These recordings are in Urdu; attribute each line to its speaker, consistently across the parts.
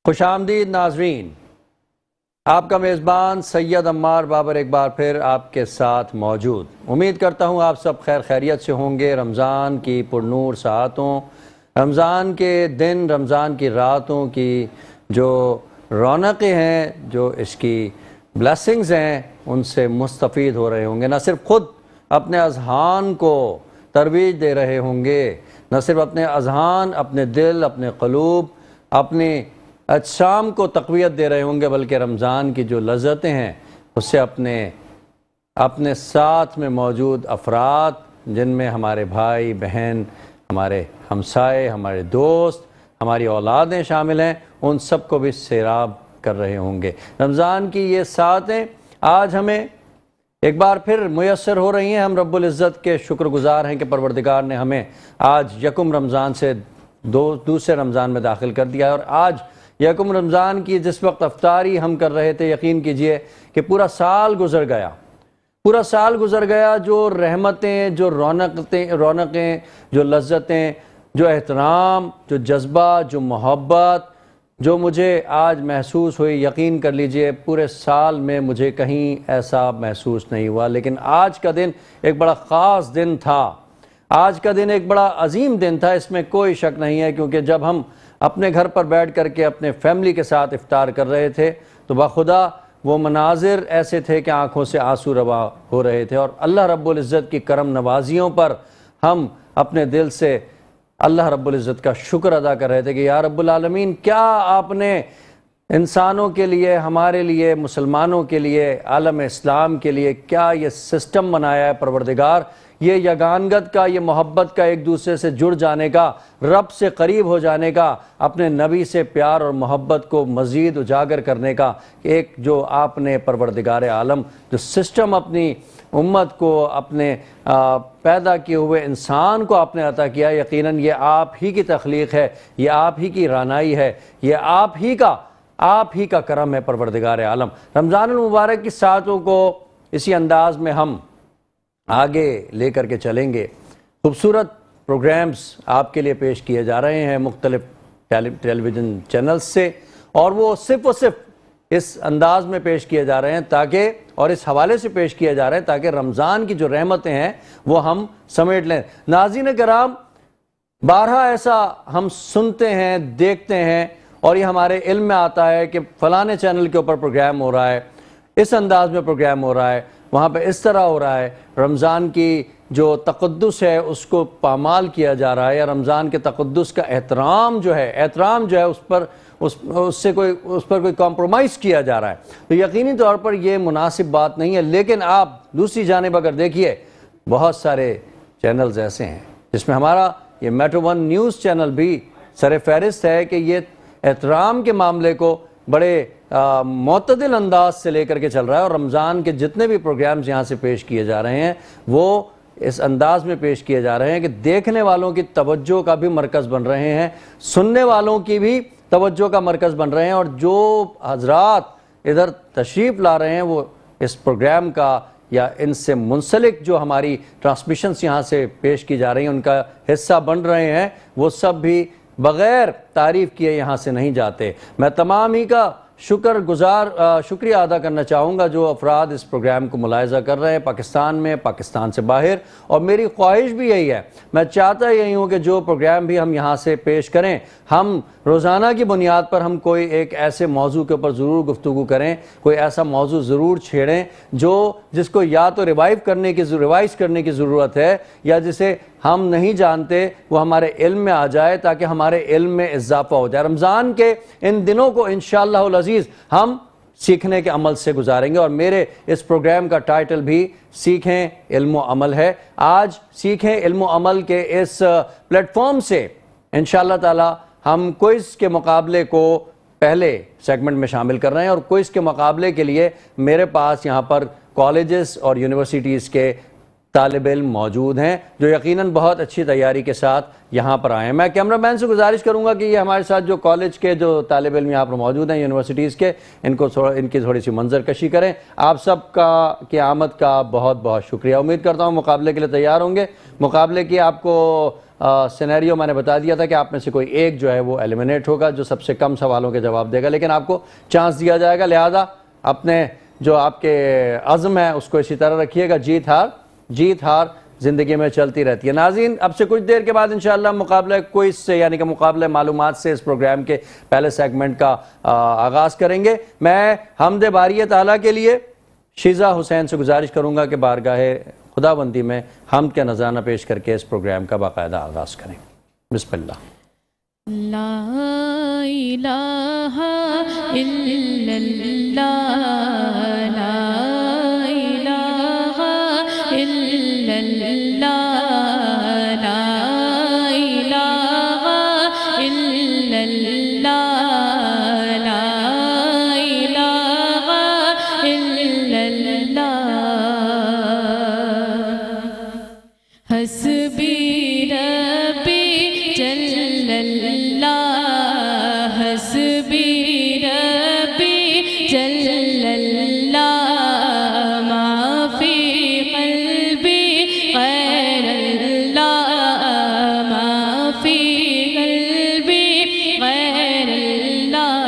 Speaker 1: خوش آمدید ناظرین، آپ کا میزبان سید عمار بابر ایک بار پھر آپ کے ساتھ موجود۔ امید کرتا ہوں آپ سب خیر خیریت سے ہوں گے۔ رمضان کی پرنور ساعتوں، رمضان کے دن، رمضان کی راتوں کی جو رونقیں ہیں، جو اس کی بلیسنگز ہیں، ان سے مستفید ہو رہے ہوں گے۔ نہ صرف خود اپنے اذہان کو ترویج دے رہے ہوں گے، نہ صرف اپنے اذہان، اپنے دل، اپنے قلوب، اپنے اجسام کو تقویت دے رہے ہوں گے، بلکہ رمضان کی جو لذتیں ہیں اس سے اپنے ساتھ میں موجود افراد، جن میں ہمارے بھائی بہن، ہمارے ہمسائے، ہمارے دوست، ہماری اولادیں شامل ہیں، ان سب کو بھی سیراب کر رہے ہوں گے۔ رمضان کی یہ ساعتیں آج ہمیں ایک بار پھر میسر ہو رہی ہیں۔ ہم رب العزت کے شکر گزار ہیں کہ پروردگار نے ہمیں آج یکم رمضان سے دوسرے رمضان میں داخل کر دیا ہے، اور آج یکم رمضان کی جس وقت افطاری ہم کر رہے تھے، یقین کیجئے کہ پورا سال گزر گیا، جو رحمتیں، جو رونقیں، جو لذتیں، جو احترام، جو جذبہ، جو محبت جو مجھے آج محسوس ہوئی، یقین کر لیجئے پورے سال میں مجھے کہیں ایسا محسوس نہیں ہوا۔ لیکن آج کا دن ایک بڑا خاص دن تھا، آج کا دن ایک بڑا عظیم دن تھا، اس میں کوئی شک نہیں ہے، کیونکہ جب ہم اپنے گھر پر بیٹھ کر کے اپنے فیملی کے ساتھ افطار کر رہے تھے تو بخدا وہ مناظر ایسے تھے کہ آنکھوں سے آنسو روا ہو رہے تھے، اور اللہ رب العزت کی کرم نوازیوں پر ہم اپنے دل سے اللہ رب العزت کا شکر ادا کر رہے تھے کہ یا رب العالمین، کیا آپ نے انسانوں کے لیے، ہمارے لیے، مسلمانوں کے لیے، عالم اسلام کے لیے کیا یہ سسٹم بنایا ہے پروردگار، یہ یگانگت کا، یہ محبت کا، ایک دوسرے سے جڑ جانے کا، رب سے قریب ہو جانے کا، اپنے نبی سے پیار اور محبت کو مزید اجاگر کرنے کا ایک جو آپ نے پروردگار عالم جو سسٹم اپنی امت کو، اپنے پیدا کیے ہوئے انسان کو آپ نے عطا کیا، یقیناً یہ آپ ہی کی تخلیق ہے، یہ آپ ہی کی رعنائی ہے، یہ آپ ہی کا کرم ہے پروردگار عالم۔ رمضان المبارک کی ساعتوں کو اسی انداز میں ہم آگے لے کر کے چلیں گے۔ خوبصورت پروگرامز آپ کے لیے پیش کیے جا رہے ہیں مختلف ٹیلی ویژن چینلز سے، اور وہ صرف اس انداز میں پیش کیے جا رہے ہیں اور اس حوالے سے پیش کیے جا رہے ہیں تاکہ رمضان کی جو رحمتیں ہیں وہ ہم سمیٹ لیں۔ ناظرین کرام، بارہا ایسا ہم سنتے ہیں، دیکھتے ہیں، اور یہ ہمارے علم میں آتا ہے کہ فلانے چینل کے اوپر پروگرام ہو رہا ہے، اس انداز میں پروگرام ہو رہا ہے، وہاں پہ اس طرح ہو رہا ہے، رمضان کی جو تقدس ہے اس کو پامال کیا جا رہا ہے، یا رمضان کے تقدس کا احترام جو ہے اس پر کوئی کمپرومائز کیا جا رہا ہے، تو یقینی طور پر یہ مناسب بات نہیں ہے۔ لیکن آپ دوسری جانب اگر دیکھیے، بہت سارے چینلز ایسے ہیں جس میں ہمارا یہ میٹرو ون نیوز چینل بھی سر فہرست ہے کہ یہ احترام کے معاملے کو بڑے معتدل انداز سے لے کر کے چل رہا ہے، اور رمضان کے جتنے بھی پروگرامز یہاں سے پیش کیے جا رہے ہیں وہ اس انداز میں پیش کیے جا رہے ہیں کہ دیکھنے والوں کی توجہ کا بھی مرکز بن رہے ہیں، سننے والوں کی بھی توجہ کا مرکز بن رہے ہیں، اور جو حضرات ادھر تشریف لا رہے ہیں وہ اس پروگرام کا یا ان سے منسلک جو ہماری ٹرانسمیشنز یہاں سے پیش کی جا رہی ہیں ان کا حصہ بن رہے ہیں، وہ سب بھی بغیر تعریف کیے یہاں سے نہیں جاتے۔ میں تمام ہی کا شکریہ ادا کرنا چاہوں گا جو افراد اس پروگرام کو ملاحظہ کر رہے ہیں پاکستان میں، پاکستان سے باہر، اور میری خواہش بھی یہی ہے، میں چاہتا یہی ہوں کہ جو پروگرام بھی ہم یہاں سے پیش کریں، ہم روزانہ کی بنیاد پر ہم کوئی ایک ایسے موضوع کے اوپر ضرور گفتگو کریں، کوئی ایسا موضوع ضرور چھیڑیں جس کو یا تو ریوائز کرنے کی ضرورت ہے، یا جسے ہم نہیں جانتے وہ ہمارے علم میں آ جائے تاکہ ہمارے علم میں اضافہ ہو جائے۔ رمضان کے ان دنوں کو انشاءاللہ العزیز ہم سیکھنے کے عمل سے گزاریں گے، اور میرے اس پروگرام کا ٹائٹل بھی سیکھیں علم و عمل ہے۔ آج سیکھیں علم و عمل کے اس پلیٹ فارم سے انشاءاللہ تعالی ہم کوئز کے مقابلے کو پہلے سیگمنٹ میں شامل کر رہے ہیں، اور کوئز کے مقابلے کے لیے میرے پاس یہاں پر کالجز اور یونیورسٹیز کے طالب علم موجود ہیں جو یقیناً بہت اچھی تیاری کے ساتھ یہاں پر آئے ہیں۔ میں کیمرہ مین سے گزارش کروں گا کہ یہ ہمارے ساتھ جو کالج کے جو طالب علم یہاں پر موجود ہیں، یونیورسٹیز کے، ان کی تھوڑی سی منظر کشی کریں۔ آپ سب کی آمد کا بہت بہت شکریہ۔ امید کرتا ہوں مقابلے کے لیے تیار ہوں گے۔ مقابلے کی آپ کو سینیریو میں نے بتا دیا تھا کہ آپ میں سے کوئی ایک جو ہے وہ ایلیمنیٹ ہوگا جو سب سے کم سوالوں کے جواب دے گا، لیکن آپ کو چانس دیا جائے گا، لہذا اپنے جو آپ کے عزم ہے اس کو اسی طرح رکھیے گا۔ جیت ہار زندگی میں چلتی رہتی ہے۔ ناظرین، اب سے کچھ دیر کے بعد انشاءاللہ مقابلہ کوئز سے یعنی کہ مقابلہ معلومات سے اس پروگرام کے پہلے سیگمنٹ کا آغاز کریں گے۔ میں حمد باری تعالیٰ کے لیے شیزہ حسین سے گزارش کروں گا کہ بارگاہ خداوندی میں حمد کا نذرانہ پیش کر کے اس پروگرام کا باقاعدہ آغاز کریں۔ بسم اللہ۔
Speaker 2: لا الہ الا اللہ، لا الہ الا اللہ، لا الہ الا اللہ، لا الہ الا اللہ، حسبی ربی جل اللہ، حسبی ربی جل اللہ، ما فی قلبی غیر اللہ، ما فی قلبی غیر اللہ،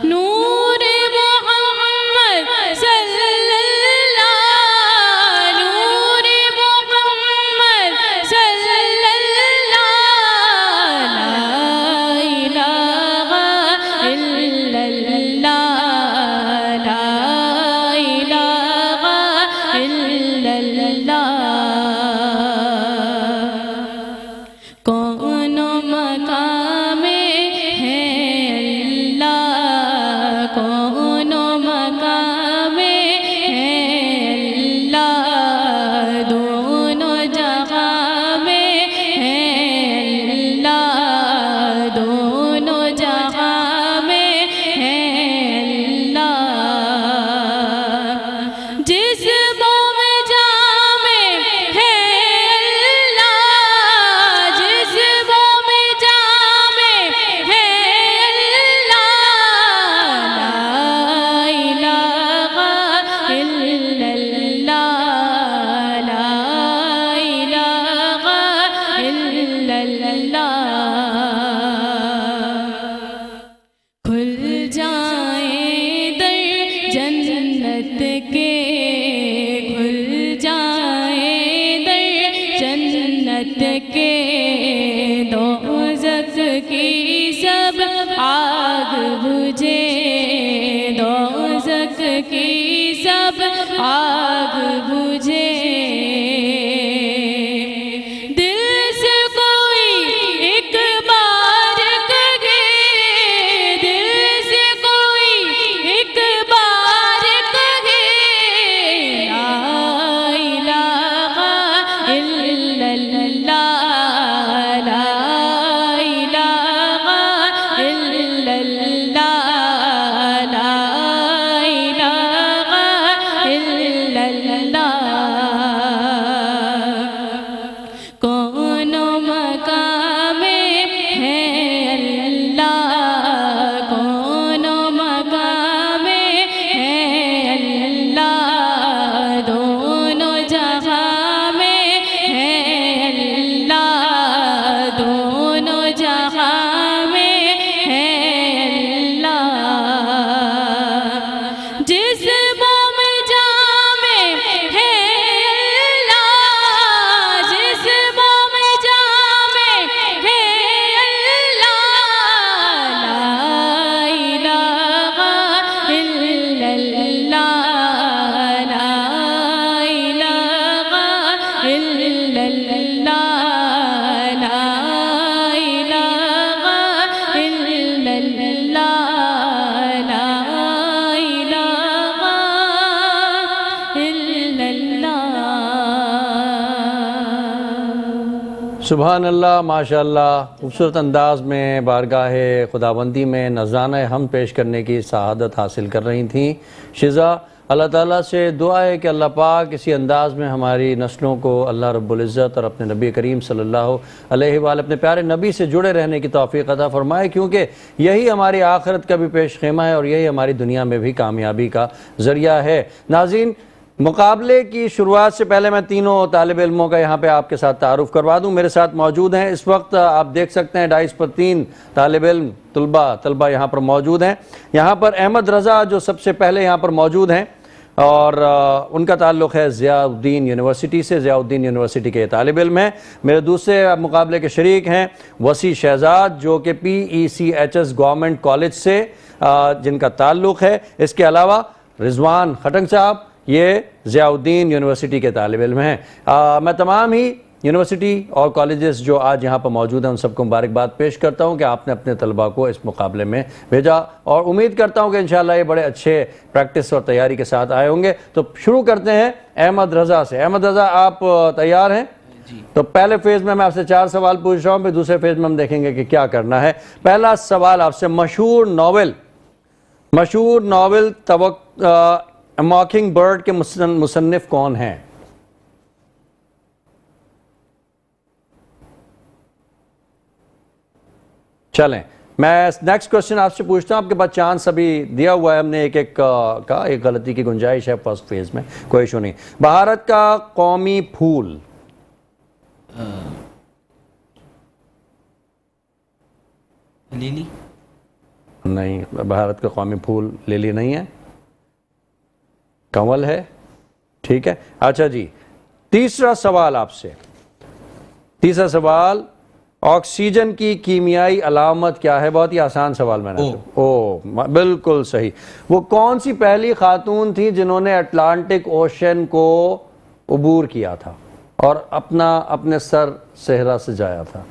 Speaker 2: نور محمد صلی اللہ، نور محمد صلی اللہ، لا الہ الا اللہ، لا الہ الا اللہ، کون مقام ہے اللہ، کون مقام ہے اللہ، دونوں جہاں میں ہے اللہ، دونوں جہاں میں ہے اللہ، جس بام جام ہے اللہ، جس بام جام ہے اللہ، لا الہ الا اللہ، لا الہ الا اللہ، کھل جائیں در جنت کے، کھل جائیں در جنت کے، دوزخ کی سب آگ بجھے، دوزخ کی سب آگ بجھے، دل سے کوئی ایک بار کہے، دل سے کوئی ایک بار کہے، لا الہ الا اللہ، لا الہ الا اللہ، لا الہ الا اللہ، کون مقام ہے اللہ، کون مقام ہے اللہ، دونوں جہاں میں ہے اللہ، دونوں جہاں میں ہے اللہ، جس بام جام ہے اللہ، جس بام جام ہے اللہ، لا الہ الا اللہ، لا الہ الا اللہ، لا الہ الا اللہ، لا الہ الا اللہ۔
Speaker 1: سبحان اللہ، ماشاءاللہ، خوبصورت انداز میں بارگاہ خداوندی میں نذرانہ حمد پیش کرنے کی سعادت حاصل کر رہی تھیں شیزہ۔ اللہ تعالیٰ سے دعا ہے کہ اللہ پاک اسی انداز میں ہماری نسلوں کو اللہ رب العزت اور اپنے نبی کریم صلی اللہ علیہ وآلہ اپنے پیارے نبی سے جڑے رہنے کی توفیق عطا فرمائے، کیونکہ یہی ہماری آخرت کا بھی پیش خیمہ ہے اور یہی ہماری دنیا میں بھی کامیابی کا ذریعہ ہے۔ ناظرین، مقابلے کی شروعات سے پہلے میں تینوں طالب علموں کا یہاں پہ آپ کے ساتھ تعارف کروا دوں. میرے ساتھ موجود ہیں اس وقت آپ دیکھ سکتے ہیں 2.5 طالب علم طلبہ یہاں پر موجود ہیں. یہاں پر احمد رضا جو سب سے پہلے یہاں پر موجود ہیں اور ان کا تعلق ہے ضیاء الدین یونیورسٹی سے. ضیاء الدین یونیورسٹی کے طالب علم ہیں. میرے دوسرے مقابلے کے شریک ہیں وسیع شہزاد جو کہ PECHS گورنمنٹ کالج سے جن کا تعلق ہے. اس کے علاوہ رضوان خٹنگ صاحب یہ ضیاء الدین یونیورسٹی کے طالب علم ہیں. میں تمام ہی یونیورسٹی اور کالجز جو آج یہاں پر موجود ہیں ان سب کو مبارکباد پیش کرتا ہوں کہ آپ نے اپنے طلباء کو اس مقابلے میں بھیجا اور امید کرتا ہوں کہ انشاءاللہ یہ بڑے اچھے پریکٹس اور تیاری کے ساتھ آئے ہوں گے. تو شروع کرتے ہیں احمد رضا سے. احمد رضا آپ تیار ہیں؟ تو پہلے فیز میں آپ سے 4 سوال پوچھ رہا ہوں, پھر دوسرے فیز میں ہم دیکھیں گے کہ کیا کرنا ہے. پہلا سوال آپ سے, مشہور ناول موکنگ برڈ کے مصنف کون ہیں؟ چلیں میں نیکسٹ کوشچن آپ سے پوچھتا ہوں. آپ کے پاس چانس ابھی دیا ہوا ہے ہم نے, ایک غلطی کی گنجائش ہے فرسٹ فیز میں, کوئی ایشو نہیں. بھارت کا قومی پھول؟
Speaker 3: لیلی
Speaker 1: نہیں, بھارت کا قومی پھول لیلی نہیں ہے, کنول ہے. ٹھیک ہے, اچھا جی. تیسرا سوال آپ سے, تیسرا سوال, آکسیجن کی کیمیائی علامت کیا ہے؟ بہت ہی آسان سوال میں نے. بالکل صحیح. وہ کون سی پہلی خاتون تھی جنہوں نے اٹلانٹک اوشن کو عبور کیا تھا اور اپنے سر صحرا سے جایا تھا؟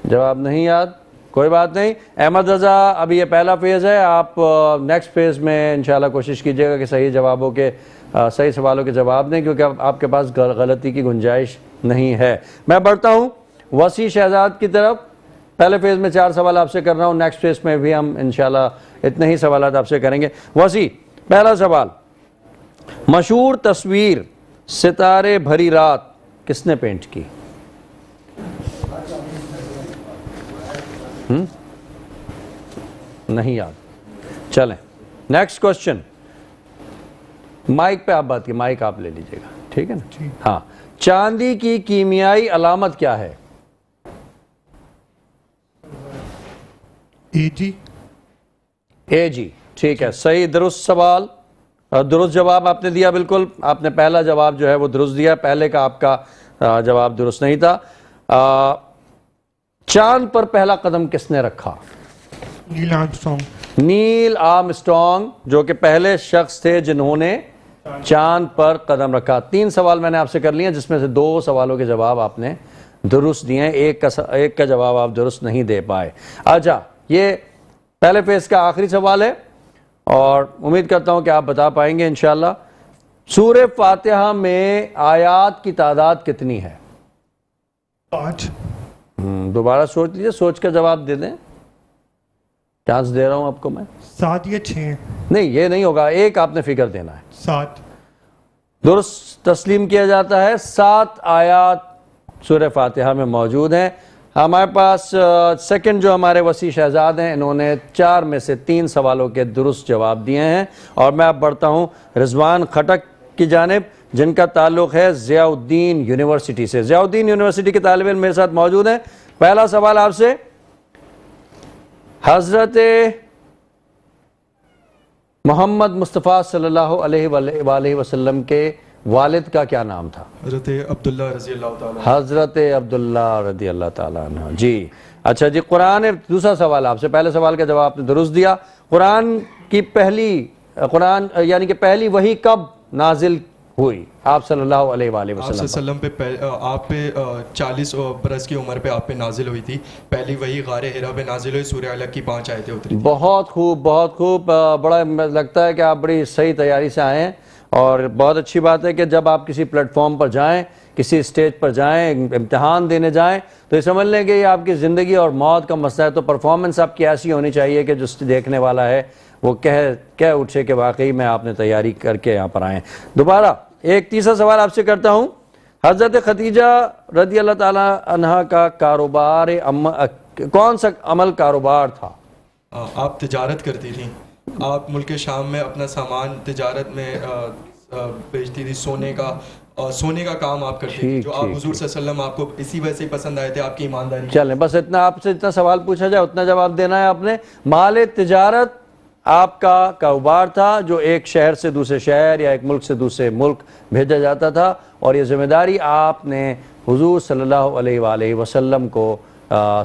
Speaker 1: جواب نہیں یاد, کوئی بات نہیں. احمد رضا ابھی یہ پہلا فیز ہے, آپ نیکسٹ فیز میں انشاءاللہ کوشش کیجئے گا کہ صحیح سوالوں کے جواب دیں, کیونکہ آپ کے پاس غلطی کی گنجائش نہیں ہے. میں بڑھتا ہوں وسیع شہزاد کی طرف. پہلے فیز میں 4 سوال آپ سے کر رہا ہوں, نیکسٹ فیز میں بھی ہم انشاءاللہ اتنے ہی سوالات آپ سے کریں گے. وسیع, پہلا سوال, مشہور تصویر ستارے بھری رات کس نے پینٹ کی؟ نہیں یاد. چلیں نیکسٹ کوشچن. مائک پہ آپ بات کی, مائک آپ لے لیجئے گا, ٹھیک ہے نا؟ ہاں. چاندی کی کیمیائی علامت کیا ہے؟ اے جی. ٹھیک ہے, صحیح درست سوال, درست جواب آپ نے دیا. بالکل آپ نے پہلا جواب جو ہے وہ درست دیا, پہلے کا آپ کا جواب درست نہیں تھا. چاند پر پہلا قدم کس نے رکھا؟ نیل آرمسٹرانگ, جو کہ پہلے شخص تھے جنہوں نے چاند پر قدم رکھا. 3 سوال میں نے آپ سے کر لیے, جس میں سے 2 سوالوں کے جواب آپ نے درست دیے ہیں, ایک کا جواب آپ درست نہیں دے پائے. اچھا, یہ پہلے فیز کا آخری سوال ہے اور امید کرتا ہوں کہ آپ بتا پائیں گے انشاءاللہ. سورہ فاتحہ میں آیات کی تعداد کتنی ہے؟
Speaker 4: 5.
Speaker 1: دوبارہ سوچ لیجیے, سوچ کا جواب دے دیں, چانس دے رہا ہوں آپ کو میں.
Speaker 4: 7 یا 6؟
Speaker 1: نہیں, یہ نہیں ہوگا, ایک آپ نے فکر دینا ہے.
Speaker 4: 7.
Speaker 1: درست تسلیم کیا جاتا ہے. 7 آیات سورہ فاتحہ میں موجود ہیں. ہمارے پاس سیکنڈ جو ہمارے وسیع شہزاد ہیں, انہوں نے 4 میں سے 3 سوالوں کے درست جواب دیے ہیں. اور میں اب بڑھتا ہوں رضوان خٹک کی جانب, جن کا تعلق ہے ضیاء الدین یونیورسٹی سے. ضیاء الدین یونیورسٹی کے طالب علم میرے ساتھ موجود ہیں. پہلا سوال آپ سے, حضرت محمد مصطفیٰ صلی اللہ علیہ وآلہ وسلم کے والد کا کیا نام تھا؟
Speaker 3: حضرت عبداللہ رضی اللہ تعالیٰ.
Speaker 1: حضرت عبداللہ رضی اللہ تعالیٰ عنہ. جی اچھا جی. قرآن, دوسرا سوال آپ سے, پہلے سوال کا جواب آپ نے درست دیا. قرآن یعنی کہ پہلی وحی کب نازل ہوئی آپ صلی اللہ علیہ وآلہ وسلم
Speaker 3: پہ؟ آپ پہ 40 برس کی عمر پہ آپ پہ نازل ہوئی تھی. پہلی وحی غار حرا پہ نازل ہوئی, سورہ علق کی 5 آیتیں اتری.
Speaker 1: بہت خوب, بہت خوب. بڑا لگتا ہے کہ آپ بڑی صحیح تیاری سے آئے ہیں, اور بہت اچھی بات ہے کہ جب آپ کسی پلیٹ فارم پر جائیں, کسی اسٹیج پر جائیں, امتحان دینے جائیں, تو یہ سمجھ لیں کہ یہ آپ کی زندگی اور موت کا مسئلہ ہے. تو پرفارمنس آپ کی ایسی ہونی چاہیے کہ جو دیکھنے والا ہے وہ کہہ اٹھے کہ واقعی میں آپ نے تیاری کر کے یہاں پر آئے ہیں. دوبارہ ایک تیسرا سوال آپ سے کرتا ہوں. حضرت خدیجہ رضی اللہ تعالیٰ عنہا کا کاروبار کون سا عمل کاروبار تھا؟
Speaker 3: آپ تجارت کرتی تھیں, آپ ملک شام میں اپنا سامان تجارت میں بیچتی تھی, سونے کا کام آپ کرتی تھی, جو آپ حضور صلی اللہ علیہ وسلم آپ کو اسی وجہ سے پسند آئے تھے, آپ کی ایمانداری.
Speaker 1: چلیں بس اتنا, آپ سے اتنا سوال پوچھا جائے اتنا جواب دینا ہے آپ نے. مال تجارت آپ کا کاروبار تھا جو ایک شہر سے دوسرے شہر یا ایک ملک سے دوسرے ملک بھیجا جاتا تھا, اور یہ ذمہ داری آپ نے حضور صلی اللہ علیہ وآلہ وسلم کو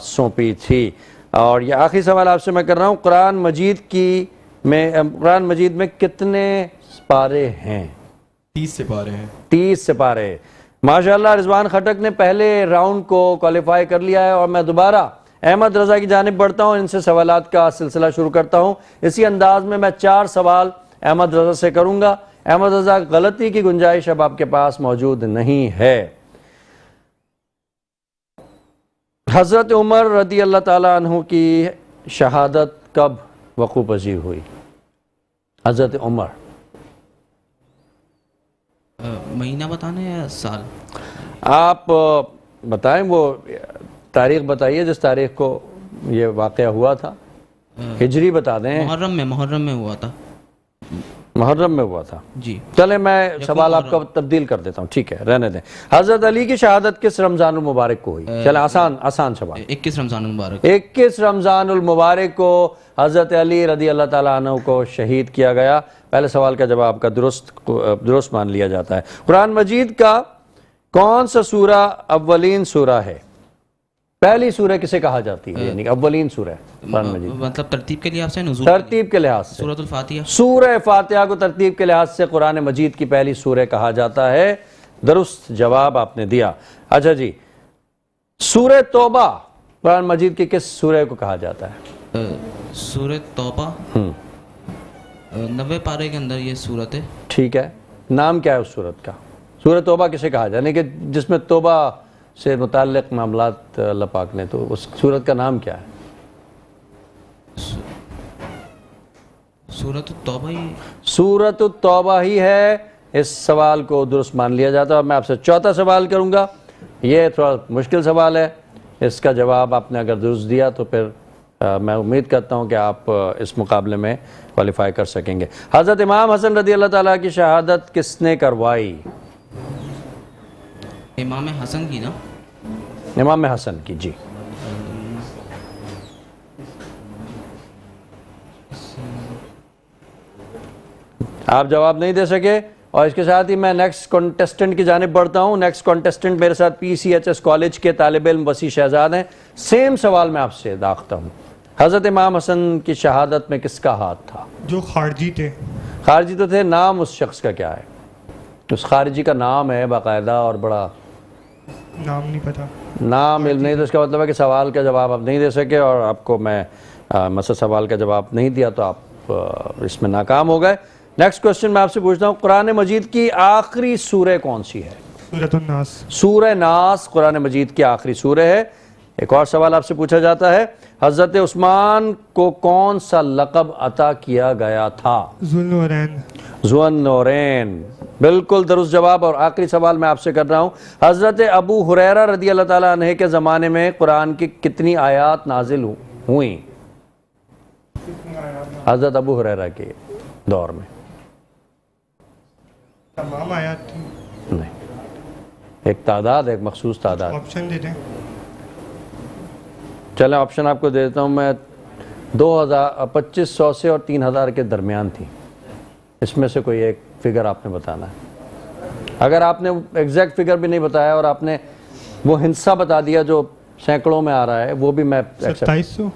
Speaker 1: سونپی تھی. اور یہ آخری سوال آپ سے میں کر رہا ہوں, قرآن مجید میں کتنے سپارے ہیں؟
Speaker 3: 30 سپارے ہیں.
Speaker 1: 30 سپارے. ماشاءاللہ رضوان خٹک نے پہلے راؤنڈ کو کوالیفائی کر لیا ہے, اور میں دوبارہ احمد رضا کی جانب بڑھتا ہوں, ان سے سوالات کا سلسلہ شروع کرتا ہوں. اسی انداز میں 4 سوال احمد رضا سے کروں گا. احمد رضا, غلطی کی گنجائش اب آپ کے پاس موجود نہیں ہے. حضرت عمر رضی اللہ تعالیٰ عنہ کی شہادت کب وقوع پذیر ہوئی؟ حضرت عمر.
Speaker 5: مہینہ بتانا ہے یا سال؟
Speaker 1: آپ بتائیں, وہ تاریخ بتائیے جس تاریخ کو یہ واقعہ ہوا تھا. ہجری بتا دیں.
Speaker 5: محرم میں ہوا تھا.
Speaker 1: محرم میں ہوا تھا.
Speaker 5: جی
Speaker 1: چلیں میں سوال آپ کا تبدیل کر دیتا ہوں, ٹھیک ہے رہنے دیں. حضرت علی کی شہادت کس رمضان المبارک کو ہوئی؟ چلیں آسان سوال.
Speaker 5: 21 رمضان المبارک.
Speaker 1: 21 رمضان المبارک کو حضرت علی رضی اللہ تعالیٰ عنہ کو شہید کیا گیا. پہلے سوال کا جواب کا درست مان لیا جاتا ہے. قرآن مجید کا کون سا سورہ اولین سورہ ہے؟ پہلی سورہ کسے کہا جاتی ہے, یعنی اولین سورہ قرآن مجید؟
Speaker 5: مطلب ترتیب کے لحاظ سے, نزول
Speaker 1: ترتیب کے لحاظ سے
Speaker 5: سورۃ الفاتحہ.
Speaker 1: سورہ فاتحہ کو ترتیب کے لحاظ سے قرآن مجید کی پہلی سورہ کہا جاتا ہے. درست جواب آپ نے دیا. اچھا جی, سورہ توبہ قرآن مجید کی کس سورہ کو کہا جاتا ہے؟
Speaker 5: سورۃ توبہ 90 پارے کے اندر یہ سورت ہے.
Speaker 1: ٹھیک ہے, نام کیا ہے اس سورت کا؟ سورہ توبہ کسے کہا جاتا ہے, یعنی کہ جس میں توبہ سے متعلق معاملات اللہ پاک نے, تو اس سورت کا نام کیا ہے؟
Speaker 5: سورۃ التوبہ ہی.
Speaker 1: سورۃ التوبہ ہی ہے. اس سوال کو درست مان لیا جاتا ہے. اور میں آپ سے چوتھا سوال کروں گا. یہ تھوڑا مشکل سوال ہے, اس کا جواب آپ نے اگر درست دیا تو پھر میں امید کرتا ہوں کہ آپ اس مقابلے میں کوالیفائی کر سکیں گے. حضرت امام حسن رضی اللہ تعالیٰ کی شہادت کس نے کروائی؟
Speaker 5: امام حسن کی نا؟
Speaker 1: امام حسن کی, جی. آپ جواب نہیں دے سکے, اور اس کے ساتھ ہی میں نیکسٹ کانٹیسٹنٹ کی جانب بڑھتا ہوں. نیکسٹ کانٹیسٹنٹ میرے ساتھ PCHS کالج کے طالب علم وسیع شہزاد ہیں. سیم سوال میں آپ سے داغتا ہوں. حضرت امام حسن کی شہادت میں کس کا ہاتھ تھا؟
Speaker 4: جو خارجی تھے.
Speaker 1: خارجی تو تھے, نام اس شخص کا کیا ہے؟ اس خارجی کا نام ہے باقاعدہ, اور بڑا
Speaker 4: نام نہیں پتا.
Speaker 1: نام علم نہیں, تو اس کا مطلب ہے کہ سوال کا جواب آپ نہیں دے سکے, اور آپ کو میں مثلا سوال کا جواب نہیں دیا تو آپ اس میں ناکام ہو گئے. نیکسٹ کوشچن میں آپ سے پوچھتا ہوں, قرآن مجید کی آخری سورہ کون سی ہے؟
Speaker 4: سورۃ الناس.
Speaker 1: سورہ ناس قرآن مجید کی آخری سورہ ہے. ایک اور سوال آپ سے پوچھا جاتا ہے, حضرت عثمان کو کون سا لقب عطا کیا گیا تھا؟
Speaker 4: ذوالنورین.
Speaker 1: ذوالنورین, بالکل درست جواب. اور آخری سوال میں آپ سے کر رہا ہوں, حضرت ابو ہریرہ رضی اللہ تعالیٰ عنہ کے زمانے میں قرآن کی کتنی آیات نازل ہوئیں؟ حضرت ابو ہریرہ کے دور میں
Speaker 4: تمام آیات تھی؟
Speaker 1: نہیں, ایک تعداد, ایک مخصوص تعداد.
Speaker 4: آپشن دے دیں.
Speaker 1: چلیں آپشن آپ کو دے دیتا ہوں میں. 2500 سے اور 3000 کے درمیان تھی. اس میں سے کوئی ایک فگر آپ نے بتانا ہے. اگر آپ نے ایگزیکٹ فگر بھی نہیں بتایا اور آپ نے وہ ہندسہ بتا دیا جو سینکڑوں میں آ رہا ہے, وہ بھی میں
Speaker 4: 2700.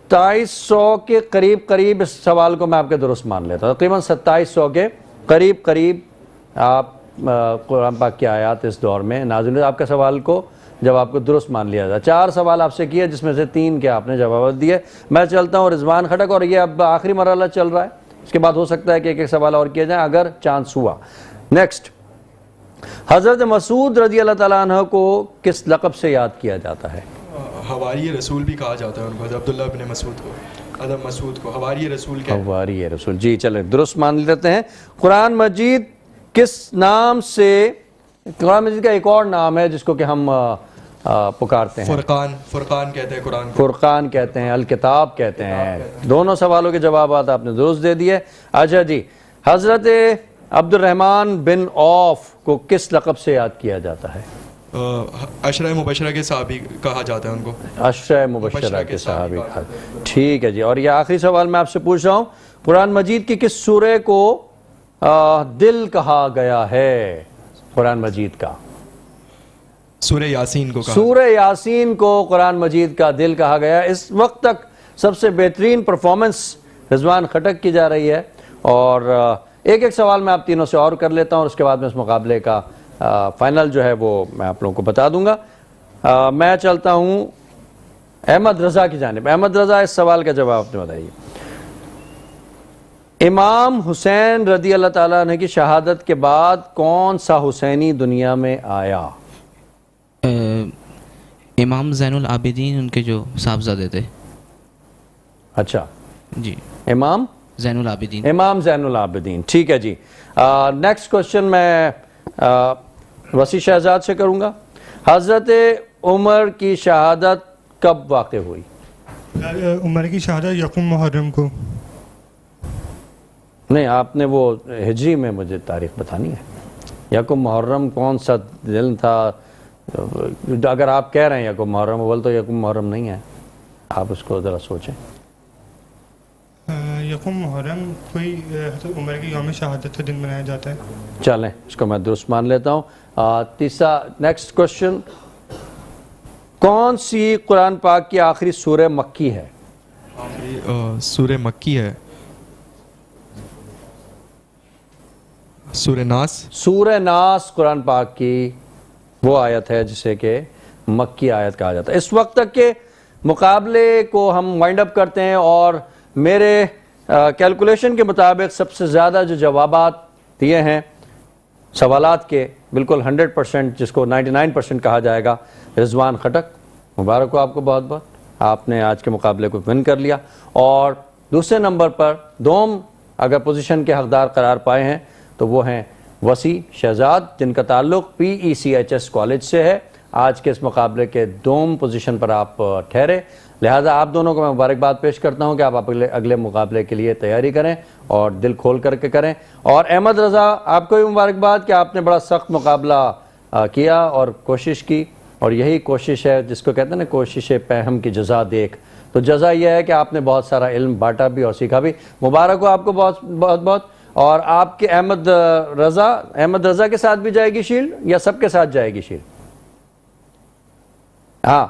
Speaker 1: 2700 کے قریب اس سوال کو میں آپ کے درست مان لیتا ہوں. تقریباً 2700 کے قریب آپ قرآن پاک کی آیات اس دور میں نازل ہوئی. آپ کا سوال کو جب آپ کو درست مان لیا جائے. 4 سوال آپ سے کیے جس میں سے 3 کے آپ نے جواب دیے. میں چلتا ہوں رضوان خٹک, اور یہ اب آخری مرحلہ چل رہا ہے, اس کے بعد ہو سکتا ہے کہ ایک سوال اور کیے جائیں اگر چانس ہوا. نیکسٹ, حضرت مسعود رضی اللہ تعالیٰ عنہ کو کس لقب سے یاد کیا جاتا ہے؟
Speaker 3: حواری رسول بھی کہا جاتا ہے ان کو, عبداللہ بن مسعود کو, حضرت مسعود کو حواری رسول کہتے ہیں.
Speaker 1: حواری رسول, جی چلیں درست مان لیتے ہیں. قرآن مجید کس نام سے, قرآن مجید کا ایک اور نام ہے جس کو کہ ہم پکارتے ہیں؟
Speaker 3: فرقان کہتے ہیں قرآن کو.
Speaker 1: فرقان کہتے ہیں، الکتاب کہتے ہیں. دونوں سوالوں کے جوابات آپ نے درست دے دیے. اچھا جی، حضرت عبد الرحمن بن عوف کو کس لقب سے یاد کیا جاتا ہے؟
Speaker 3: عشرہ مبشرہ کے صحابی کہا جاتا ہے ان کو.
Speaker 1: عشرہ مبشرہ کے صحابی کہا. ٹھیک ہے جی. اور یہ آخری سوال میں آپ سے پوچھ رہا ہوں، قرآن مجید کی کس سورہ کو دل کہا گیا ہے؟ قرآن مجید کا
Speaker 3: سورہ یاسین کو کہا.
Speaker 1: سورہ یاسین کو قرآن مجید کا دل کہا گیا. اس وقت تک سب سے بہترین پرفارمنس رضوان خٹک کی جا رہی ہے. اور ایک ایک سوال میں آپ تینوں سے اور کر لیتا ہوں، اور اس کے بعد میں اس مقابلے کا فائنل جو ہے وہ میں آپ لوگوں کو بتا دوں گا. میں چلتا ہوں احمد رضا کی جانب. احمد رضا، اس سوال کا جواب آپ نے بتائیے. امام حسین رضی اللہ تعالیٰ عنہ کی شہادت کے بعد کون سا حسینی دنیا میں آیا؟
Speaker 5: امام زین العابدین ان کے جو صاحبزادے تھے.
Speaker 1: اچھا
Speaker 5: جی،
Speaker 1: امام
Speaker 5: زین العابدین.
Speaker 1: امام زین العابدین. ٹھیک ہے جی. نیکسٹ کوشچن میں وسیع شہزاد سے کروں گا. حضرت عمر کی شہادت کب واقع ہوئی؟
Speaker 4: عمر کی شہادت یکم محرم کو.
Speaker 1: نہیں، آپ نے وہ ہجری میں مجھے تاریخ بتانی ہے. یکم محرم کون سا دن تھا؟ اگر آپ کہہ رہے ہیں یکم محرم، اول تو یکم محرم نہیں ہے، آپ اس کو ذرا سوچیں.
Speaker 4: یکم محرم کوئی حضرت عمر کی یوم شہادت کا دن منایا جاتا ہے.
Speaker 1: چلیں، اس کو میں درست مان لیتا ہوں. تیسرا نیکسٹ کوشچن، کون سی قرآن پاک کی آخری سورہ مکی ہے؟
Speaker 3: سورہ مکی ہے سورہ ناس.
Speaker 1: سورہ ناس قرآن پاک کی وہ آیت ہے جسے کہ مکی آیت کہا جاتا ہے. اس وقت تک کے مقابلے کو ہم وائنڈ اپ کرتے ہیں، اور میرے کیلکولیشن کے مطابق سب سے زیادہ جو جوابات دیے ہیں سوالات کے، بالکل 100%، جس کو 99% کہا جائے گا، رضوان خٹک. مبارک ہو آپ کو بہت بہت، آپ نے آج کے مقابلے کو ون کر لیا. اور دوسرے نمبر پر دوم اگر پوزیشن کے حقدار قرار پائے ہیں تو وہ ہیں وسیع شہزاد، جن کا تعلق PECHS کالج سے ہے. آج کے اس مقابلے کے دوم پوزیشن پر آپ ٹھہرے، لہٰذا آپ دونوں کو میں مبارکباد پیش کرتا ہوں کہ آپ اگلے مقابلے کے لیے تیاری کریں اور دل کھول کر کے کریں. اور احمد رضا، آپ کو بھی مبارکباد کہ آپ نے بڑا سخت مقابلہ کیا اور کوشش کی، اور یہی کوشش ہے جس کو کہتے ہیں نا، کوشش پہم کی جزا دیکھ. تو جزا یہ ہے کہ آپ نے بہت سارا علم بانٹا بھی اور سیکھا بھی. مبارک ہو آپ کو بہت بہت. اور آپ کے احمد رضا کے ساتھ بھی جائے گی شیلڈ یا سب کے ساتھ جائے گی شیلڈ؟ ہاں،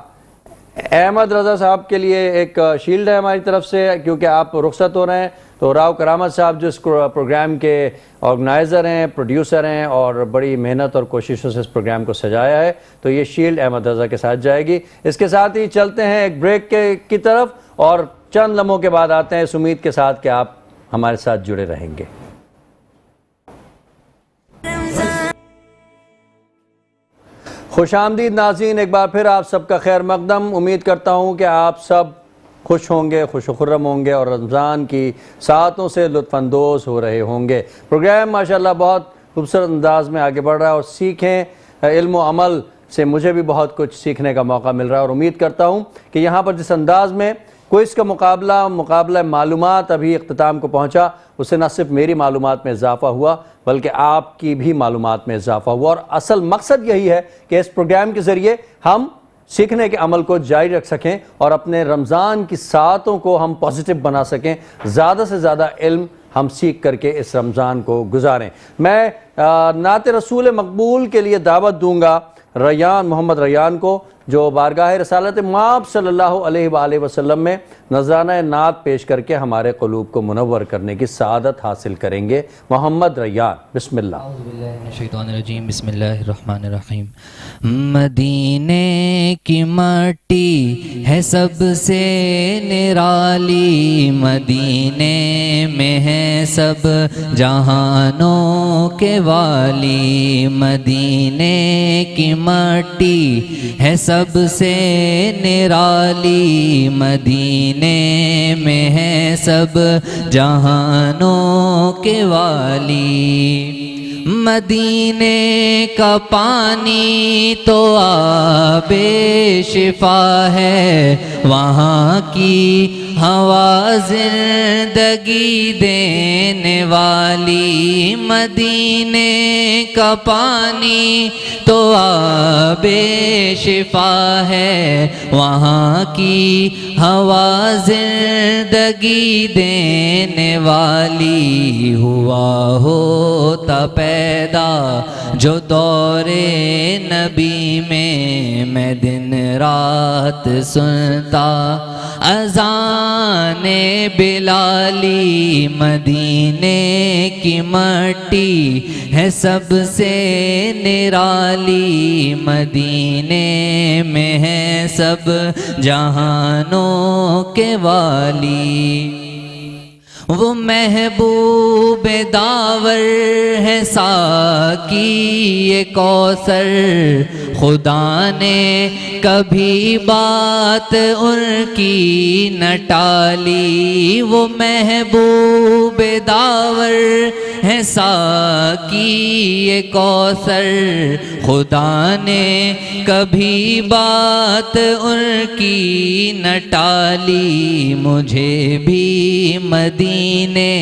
Speaker 1: احمد رضا صاحب کے لیے ایک شیلڈ ہے ہماری طرف سے، کیونکہ آپ رخصت ہو رہے ہیں. تو راؤ کرامت صاحب جو اس پروگرام کے آرگنائزر ہیں، پروڈیوسر ہیں، اور بڑی محنت اور کوششوں سے اس پروگرام کو سجایا ہے، تو یہ شیلڈ احمد رضا کے ساتھ جائے گی. اس کے ساتھ ہی چلتے ہیں ایک بریک کی طرف، اور چند لمحوں کے بعد آتے ہیں اس امید کے ساتھ کہ آپ ہمارے ساتھ جڑے رہیں گے. خوش آمدید ناظرین، ایک بار پھر آپ سب کا خیر مقدم. امید کرتا ہوں کہ آپ سب خوش ہوں گے، خوش و خرم ہوں گے، اور رمضان کی ساعتوں سے لطف اندوز ہو رہے ہوں گے. پروگرام ماشاءاللہ بہت خوبصورت انداز میں آگے بڑھ رہا ہے، اور سیکھیں، علم و عمل سے مجھے بھی بہت کچھ سیکھنے کا موقع مل رہا ہے. اور امید کرتا ہوں کہ یہاں پر جس انداز میں کوئز کا مقابلہ معلومات ابھی اختتام کو پہنچا، اس سے نہ صرف میری معلومات میں اضافہ ہوا بلکہ آپ کی بھی معلومات میں اضافہ ہوا. اور اصل مقصد یہی ہے کہ اس پروگرام کے ذریعے ہم سیکھنے کے عمل کو جاری رکھ سکیں، اور اپنے رمضان کی ساعتوں کو ہم پازیٹیو بنا سکیں. زیادہ سے زیادہ علم ہم سیکھ کر کے اس رمضان کو گزاریں. میں نعت رسول مقبول کے لیے دعوت دوں گا محمد ریان کو، جو بارگاہ رسالت مآب صلی اللہ علیہ وآلہ وسلم میں نذرانہ نعت پیش کر کے ہمارے قلوب کو منور کرنے کی سعادت حاصل کریں گے. محمد ریان، بسم اللہ.
Speaker 5: اعوذ باللہ من الشیطان الرجیم، بسم اللہ الرحمن الرحیم. مدینے کی مٹی ہے سب سے نرالی، مدینے میں ہے سب جہانوں کے والی، مدینے کی مٹی ہے سب سے نرالی، مدینے میں ہے سب جہانوں کے والی. مدینے کا پانی تو آب شفا ہے، وہاں کی ہوا زندگی دینے والی، مدینے کا پانی تو آب شفا ہے، وہاں کی ہوا زندگی دینے والی، ہوا ہوتا پیدا جو دور نبی میں دن رات سنتا اذان بلالی، مدینے کی مٹی ہے سب سے نرالی، مدینے میں ہے سب جہانوں کے والی، وہ محبوب داور ہے ساقی کوثر، خدا نے کبھی بات ان کی نہ ٹالی، وہ محبوب داور ہے ساقی کوثر، خدا نے کبھی بات ان کی نہ ٹالی، مجھے بھی مدینے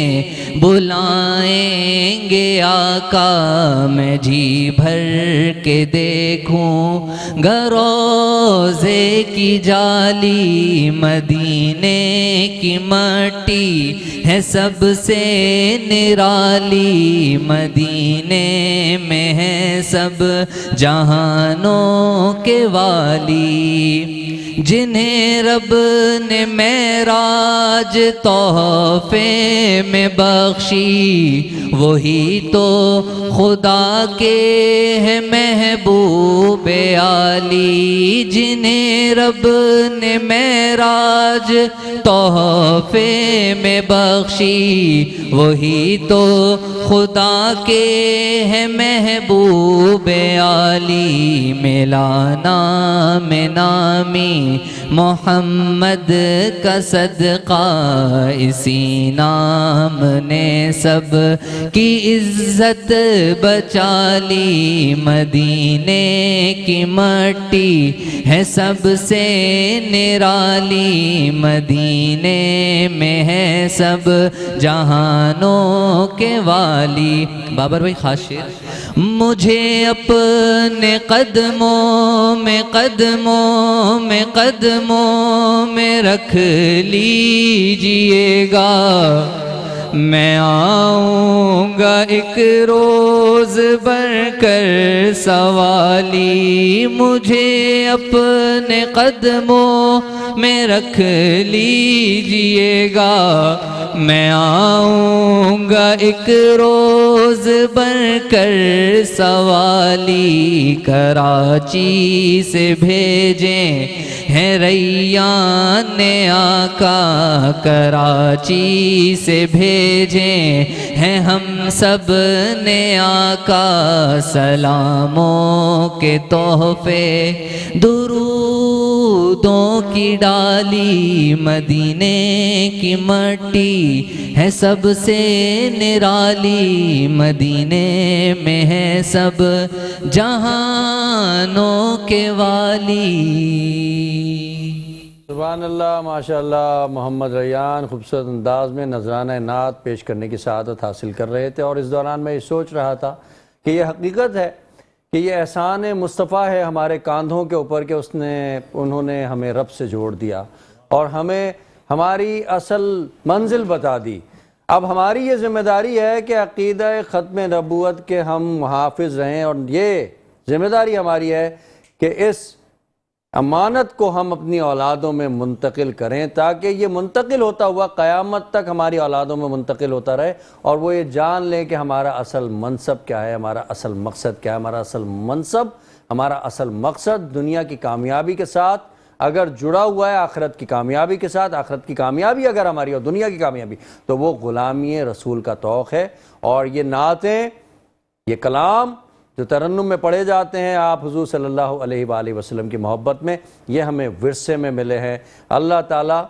Speaker 5: بلائیں گے آقا، میں جی بھر کے دیکھوں گا روضے کی جالی، مدینے کی مٹی ہے سب سے نرالی، مدینے میں ہے سب جہانوں کے والی، جنہیں رب نے معراج تحفے میں بخشی، وہی تو خدا کے ہے محبوب عالی، جنہیں رب نے معراج تحفے میں بخشی، وہی تو خدا کے ہے محبوب عالی، ملا نام نامی محمد کا صدقہ، اسی نام نے سب کی عزت بچا لی، مدینے کی مٹی ہے سب سے نرالی، مدینے میں ہے سب جہانوں کے والی۔ بابر بھائی خاص شعر، مجھے اپنے قدموں میں قدموں میں قدموں میں رکھ لیجئے گا، میں آؤں گا ایک روز بن کر سوالی، مجھے اپنے قدموں میں رکھ لیجئے گا، میں آؤں گا ایک روز بن کر سوالی، کراچی سے بھیجیں ہیں ریان آقا، کراچی سے بھیجیں ہیں ہم سب نے آقا، سلاموں کے تحفے درودوں کی ڈالی، مدینے کی مٹی ہے سب سے نرالی، مدینے میں ہے سب جہانوں کے والی۔
Speaker 1: سبحان اللہ، ماشاء اللہ۔ محمد ریان خوبصورت انداز میں نذرانہ نعت پیش کرنے کی سعادت حاصل کر رہے تھے، اور اس دوران میں یہ سوچ رہا تھا کہ یہ حقیقت ہے کہ یہ احسان مصطفیٰ ہے ہمارے کاندھوں کے اوپر کہ انہوں نے ہمیں رب سے جوڑ دیا اور ہمیں ہماری اصل منزل بتا دی۔ اب ہماری یہ ذمہ داری ہے کہ عقیدہ ختم نبوت کے ہم محافظ رہیں، اور یہ ذمہ داری ہماری ہے کہ اس امانت کو ہم اپنی اولادوں میں منتقل کریں، تاکہ یہ منتقل ہوتا ہوا قیامت تک ہماری اولادوں میں منتقل ہوتا رہے، اور وہ یہ جان لیں کہ ہمارا اصل منصب کیا ہے، ہمارا اصل مقصد کیا ہے۔ ہمارا اصل منصب، ہمارا اصل مقصد دنیا کی کامیابی کے ساتھ اگر جڑا ہوا ہے آخرت کی کامیابی کے ساتھ، آخرت کی کامیابی اگر ہماری اور دنیا کی کامیابی، تو وہ غلامی رسول کا توق ہے۔ اور یہ نعتیں، یہ کلام جو ترنم میں پڑھے جاتے ہیں آپ حضور صلی اللہ علیہ وآلہ وسلم کی محبت میں، یہ ہمیں ورثے میں ملے ہیں۔ اللہ تعالیٰ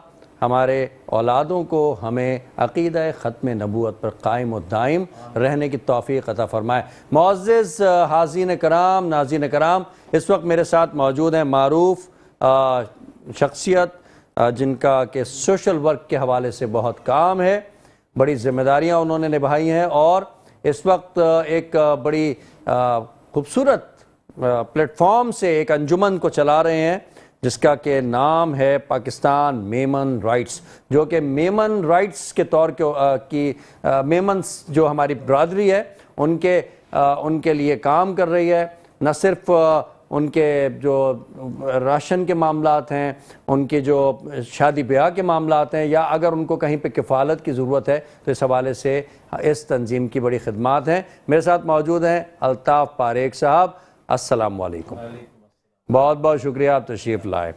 Speaker 1: ہمارے اولادوں کو ہمیں عقیدہ ختم نبوت پر قائم و دائم رہنے کی توفیق عطا فرمائے۔ معزز حاضرین کرام، ناظرین کرام، اس وقت میرے ساتھ موجود ہیں معروف شخصیت جن کا کہ سوشل ورک کے حوالے سے بہت کام ہے، بڑی ذمہ داریاں انہوں نے نبھائی ہیں، اور اس وقت ایک بڑی خوبصورت پلیٹ فارم سے ایک انجمن کو چلا رہے ہیں جس کا کہ نام ہے پاکستان میمن رائٹس، جو کہ میمن رائٹس کے طور کی میمنس جو ہماری برادری ہے ان کے لیے کام کر رہی ہے۔ نہ صرف ان کے جو راشن کے معاملات ہیں، ان کے جو شادی بیاہ کے معاملات ہیں، یا اگر ان کو کہیں پہ کفالت کی ضرورت ہے تو اس حوالے سے اس تنظیم کی بڑی خدمات ہیں۔ میرے ساتھ موجود ہیں الطاف پاریک صاحب۔ السلام علیکم، بہت بہت شکریہ آپ تشریف لائے۔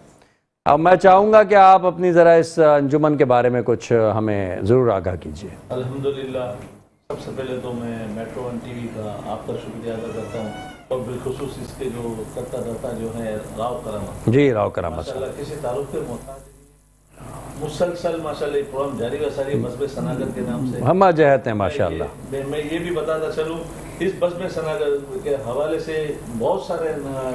Speaker 1: اب میں چاہوں گا کہ آپ اپنی ذرا اس انجمن کے بارے میں کچھ ہمیں ضرور آگاہ کیجیے۔
Speaker 6: الحمدللہ، سب سے پہلے تو میں میٹرو ون ٹی وی کا آپ کا شکریہ ادا کرتا ہوں، اور بالخصوص اس کے جو کرتا دھرتا جو ہے راؤ کرامت
Speaker 1: جی، راؤ کرامت
Speaker 6: ماشاءاللہ کسی تعلق کے محتاج مسلسل ماشاءاللہ یہ پروگرام جاری و ساری مذہب سناگر کے نام سے
Speaker 1: ہم جہت ہیں ماشاءاللہ۔
Speaker 6: میں یہ بھی بتاتا چلوں، اس مذہب سناگر کے حوالے سے بہت سارے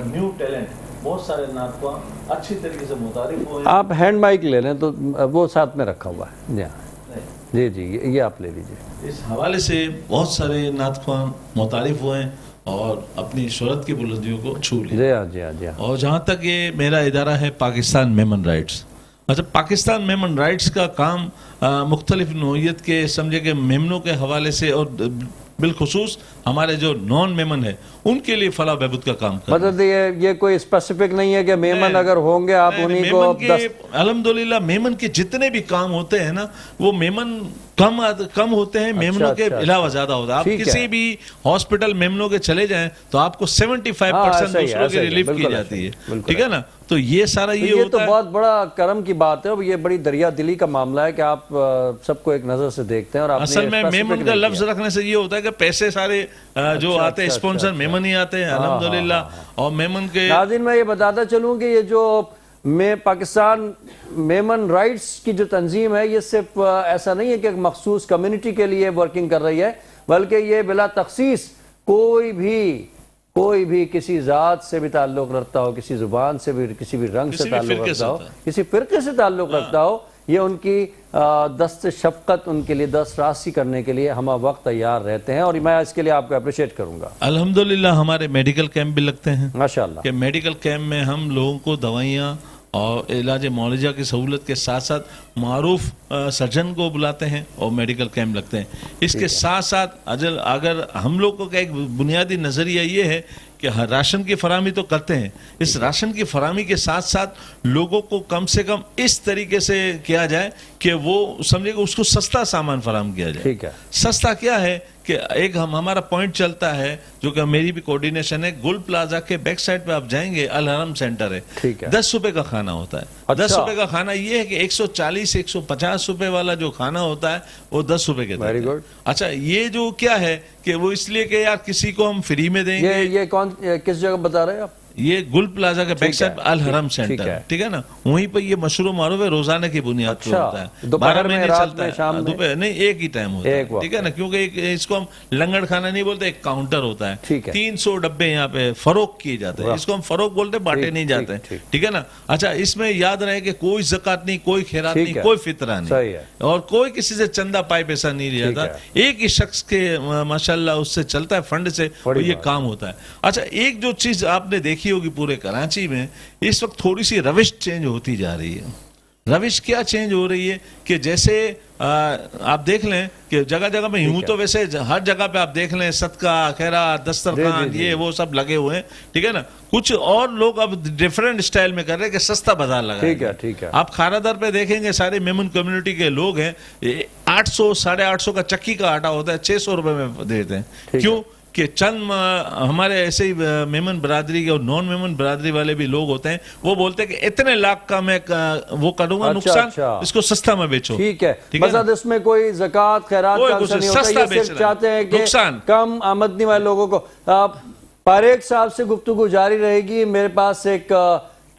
Speaker 6: نیو ٹیلنٹ، بہت سارے نعت اچھی طریقے سے متعارف ہوئے ہیں۔
Speaker 1: آپ ہینڈ مائک لے لیں تو وہ ساتھ میں رکھا ہوا ہے، جی ہاں، جی جی یہ آپ لے لیجیے۔
Speaker 6: اس حوالے سے بہت سارے نعت خواں متعارف ہوئے ہیں اور اپنی شہرت کی بلندیوں کو چھو لیا۔
Speaker 1: جی ہاں، جی ہاں، جی ہاں۔
Speaker 6: اور جہاں تک یہ میرا ادارہ ہے پاکستان میمن رائٹس، اچھا پاکستان میمن رائٹس کا کام مختلف نوعیت کے سمجھے کہ میمنوں کے حوالے سے، اور بالخصوص ہمارے جو نان میمن ہے ان کے لیے فلاح بہبود کا کام کرتا ہے۔
Speaker 1: مطلب یہ کوئی اسپیسیفک نہیں ہے کہ میمن اگر ہوں گے آپ انہی کو
Speaker 6: الحمدللہ میمن کے جتنے بھی کام ہوتے ہیں نا، وہ میمن کم ہوتے ہیں، میمنوں کے علاوہ زیادہ ہوتا ہے۔ آپ کسی بھی ہاسپٹل میمنوں کے چلے جائیں تو آپ کو 75% دوسروں کی ریلیف کی جاتی ہے، ٹھیک ہے نا؟ تو یہ سارا یہ
Speaker 1: تو
Speaker 6: ہوتا ہے۔
Speaker 1: بہت بڑا کرم کی بات ہے، اور یہ بڑی دریا دلی کا معاملہ ہے کہ آپ سب کو ایک نظر سے دیکھتے ہیں۔ اور
Speaker 6: اصل میں میمن کا لفظ رکھنے سے یہ ہوتا ہے کہ پیسے سارے جو آتے ہیں اسپانسر میمن ہی آتے ہیں الحمدللہ۔ اور میمن کے
Speaker 1: ناظرین میں یہ بتاتا چلوں کہ یہ جو پاکستان میمن رائٹس کی جو تنظیم ہے، یہ صرف ایسا نہیں ہے کہ ایک مخصوص کمیونٹی کے لیے ورکنگ کر رہی ہے، بلکہ یہ بلا تخصیص کوئی بھی کسی ذات سے بھی تعلق رکھتا ہو، کسی زبان سے بھی، کسی بھی رنگ سے تعلق رکھتا ہو، کسی فرقے سے تعلق رکھتا ہو، یہ ان کی دست شفقت، ان کے لیے دست راستی کرنے کے لیے ہمہ وقت تیار رہتے ہیں، اور میں اس کے لیے آپ کو اپریشیٹ کروں گا۔
Speaker 6: الحمدللہ ہمارے میڈیکل کیمپ بھی لگتے ہیں
Speaker 1: ماشاءاللہ،
Speaker 6: کہ میڈیکل کیمپ میں ہم لوگوں کو دوائیاں اور علاج معالجہ کی سہولت کے ساتھ ساتھ معروف سرجن کو بلاتے ہیں اور میڈیکل کیمپ لگتے ہیں۔ اس کے ساتھ ساتھ اگر ہم لوگوں کا ایک بنیادی نظریہ یہ ہے کہ راشن کی فراہمی تو کرتے ہیں، اس راشن کی فراہمی کے ساتھ ساتھ لوگوں کو کم سے کم اس طریقے سے کیا جائے کہ وہ سمجھے کہ اس کو سستا سامان فراہم کیا جائے۔
Speaker 1: ٹھیک ہے،
Speaker 6: سستا کیا ہے کہ ایک ہمارا پوائنٹ چلتا ہے جو کہ میری بھی کوارڈینیشن ہے، گل پلازا کے بیک سائڈ پہ آپ جائیں گے، الحرم سینٹر ہے، 10 روپے کا کھانا ہوتا ہے۔ 10 روپے کا کھانا یہ ہے کہ 140 150 روپے والا جو کھانا ہوتا ہے وہ 10 روپے کے
Speaker 1: ویری گڈ۔
Speaker 6: اچھا یہ جو کیا ہے کہ وہ اس لیے کہ یار کسی کو ہم فری میں دیں گے۔
Speaker 1: یہ کس جگہ بتا رہے ہیں آپ؟
Speaker 6: یہ گل پلازا کے بیک سائڈ الحرم سینٹر، ٹھیک ہے نا؟ وہیں پہ یہ مشہور و معروف ہے، روزانہ کی بنیاد پر ہوتا ہے، 12 مہینے چلتا ہے، دوپہر نہیں ایک ہی ٹائم ہوتا ہے، ٹھیک ہے نا؟ کیونکہ اس کو ہم لنگڑ کھانا نہیں بولتے، ایک کاؤنٹر ہوتا ہے، 300 ڈبے یہاں پہ فروخت کیے جاتے ہیں، اس کو ہم فروخت بولتے، بانٹے نہیں جاتے ہیں، ٹھیک ہے نا؟ اچھا اس میں یاد رہے کہ کوئی زکوٰۃ نہیں، کوئی خیرات نہیں، کوئی فطرہ نہیں، اور کوئی کسی سے چندہ پائے پیسہ نہیں لیا جاتا، ایک ہی شخص کے ماشاءاللہ اس سے چلتا ہے، فنڈ سے یہ کام ہوتا ہے۔ اچھا ایک جو چیز آپ نے دیکھی ہوگی پورے کراچی میں اس وقت تھوڑی سی روش چینج ہوتی جا رہی ہے۔ روش کیا چینج ہو رہی ہے کہ جیسے آپ دیکھ لیں کہ جگہ جگہ میں یوں تو ویسے ہر جگہ پہ آپ دیکھ لیں صدقہ خیرات دسترخوان یہ وہ سب لگے ہوئے ہیں، ٹھیک ہے نا؟ کچھ اور لوگ اب ڈیفرنٹ سٹائل میں کر رہے ہیں کہ سستا بازار لگا، ٹھیک ہے۔ آپ کھارا در پہ دیکھیں گے سارے میمن کمیونٹی کے لوگ ہیں، 800 850 کا چکی کا آٹا ہوتا ہے 600 روپے میں دیتے ہیں، کیوں کہ چند ہمارے ایسے ہی میمن برادری کے اور نان میمن برادری والے بھی لوگ ہوتے ہیں، وہ بولتے ہیں کہ اتنے لاکھ کا میں وہ کروں گا نقصان، اس کو سستا میں بیچو،
Speaker 1: ٹھیک ہے۔ مطلب اس میں کوئی زکوٰۃ خیرات کا اثر نہیں ہوتا، یہ صرف چاہتے ہیں کہ کم آمدنی والے لوگوں کو۔ پاریک صاحب سے گفتگو جاری رہے گی، میرے پاس ایک